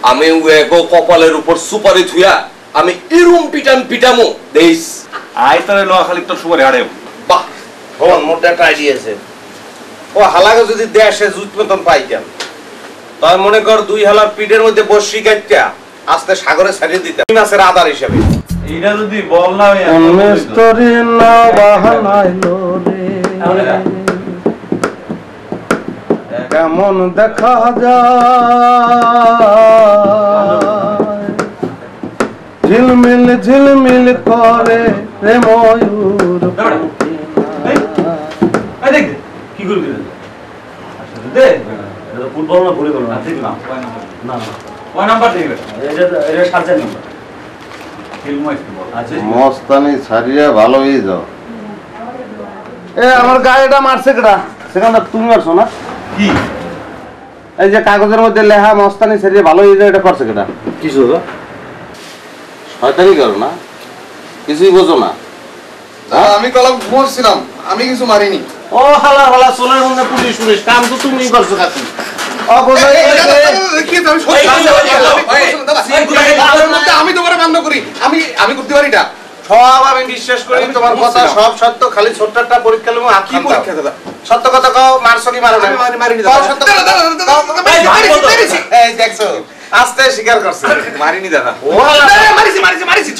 আমি ওয়েগো কপালের উপর সুপারি থুয়া আমি ইরুম পিটাম পিটামো দেইস আই তারে নোয়াখালী তো সুপারি হাড়ে বাহ কোন মোটা একটা আইডিয়া আছে ও হালাকে যদি দেশে জুত মতন পাইতাম তাই মনে কর দুই হালার পিঠের মধ্যে বসি কাটটা আস্তে সাগরে ছাড়িয়ে দিতাম মাছের আদার হিসাবে এইটা যদি বল না মিস্তরি না বাহানাইলো রে কেমন দেখা যায় ঝিলমিল ঝিলমিল করে রে ময়ূর কি করবি দে ফুটবল না ভুলে গেল না ঠিক না না ওই নাম্বার ঠিক এটা সার্জার নাম্বার মস্তানি ছাড়িয়ে ভালো হয়ে যাও এ আমার গাড়িটা মারছে কেটা সেখানে তুমি মারছো না কি এই যে কাগজের মধ্যে লেখা মস্তানি ছাড়িয়ে ভালো হয়ে যায় এটা করছে কেটা কিছু শয়তানি করো না কিছুই বোঝো না আমি কলম ঘুমাচ্ছিলাম আমি কিছু মারিনি ও হালা হালা চলের মধ্যে পুলিশ পুলিশ কাম তো তুমি করছো কাকি আমি তোমার মান্য করি আমি আমি করতে পারি না সব আমি বিশ্বাস করি তোমার কথা সব সত্য খালি ছোট্ট একটা পরীক্ষা নেবো কি পরীক্ষা দাদা সত্য কথা কও মারছো কি মারো না মারিনি সত্য এই দেখছো আস্তে স্বীকার করছে মারিনি দাদা ও মারিছি মারিছি মারিছি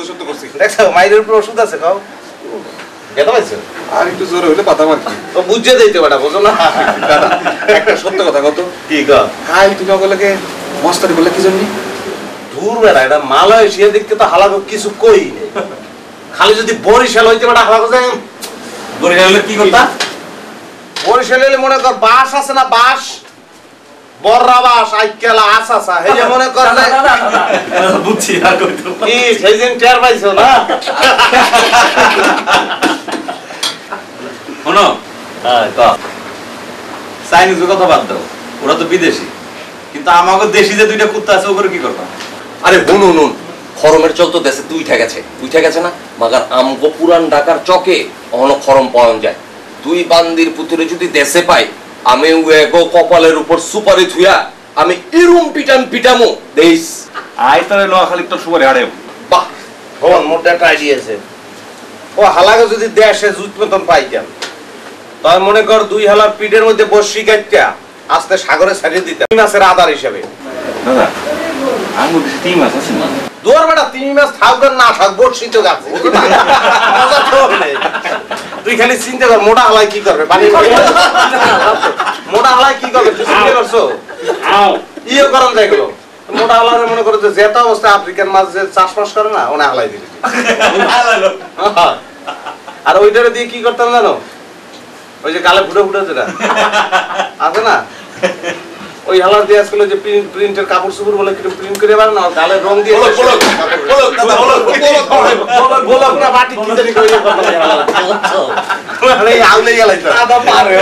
সত্য করছি দেখছো মাইরের উপর ওষুধ আছে কও কেন পাইছো আর একটু জোরে হইলে পাতা মারছি তো বুঝে দিতে বেটা বুঝো না দাদা একটা সত্য কথা কত কি কও কাল তুমি ওগুলোকে মস্তানি বললে কি জন্য দূর বেড়া এটা মালয়েশিয়া দেখতে তো হালাকো কিছু কই খালি যদি বরিশাল হইতে বেটা হালাকো যায় বরিশাল হলে কি করতা বরিশাল হলে মনে কর বাস আছে না বাস বড়রা বাস আইকেলা আসা এই যে মনে কর বুঝছি না কইতো কি সেই দিন টের পাইছো না শোনো হ্যাঁ ক চাইনিজের কথা বাদ দাও ওরা তো বিদেশি কিন্তু আমাকে দেশি যে দুইটা কুত্তা আছে ওগুলো কি করবা আরে হুন খরমের চল তো দেশে উঠে গেছে না মাগার আমগো পুরান ঢাকার চকে অহনো খরম পাওয়া যায় দুই বান্দির পুতুরে যদি দেশে পাই আমি ওয়েগো কপালের উপর সুপারি থুয়া আমি ইরুম পিটাম পিটামো দেইস আই তারে নোয়াখালী তো সুপারি হাড়ে বাহ কোন মোটা একটা আইডিয়া আছে ও হালাকে যদি দেশে জুত মতন পাইতাম তাই মনে কর দুই হালার পিঠের মধ্যে বসি কাটটা আস্তে সাগরে ছাড়িয়ে দিতাম মাছের আদার হিসাবে দাদা আমি বেশি 3 মাস আছে না দূর বেটা 3 মাস থাকবে না থাক বসি তো গাছে তুই খালি চিন্তা কর মোটা হালাই কি করবে পানি মোটা হালাই কি করবে তুই চিন্তা করছো ইয়ে করন দেখলো মোটা হালারে মনে করো যে যেটা অবস্থা আফ্রিকান মাছ যে চাষবাস করে না ওনা হালাই দিবি আর ওইটারে দিয়ে কি করতাম জানো ওই যে গালে ফুটে ফুটে যেটা আছে না ওই হালার দিয়ে আজকাল যে প্রিন্টের কাপড় চোপড় বলে কিছু প্রিন্ট করে পারে না গালে রং দিয়ে গোলক না বাটি কি জানি করে আউলে গেলাই তো আদা পারে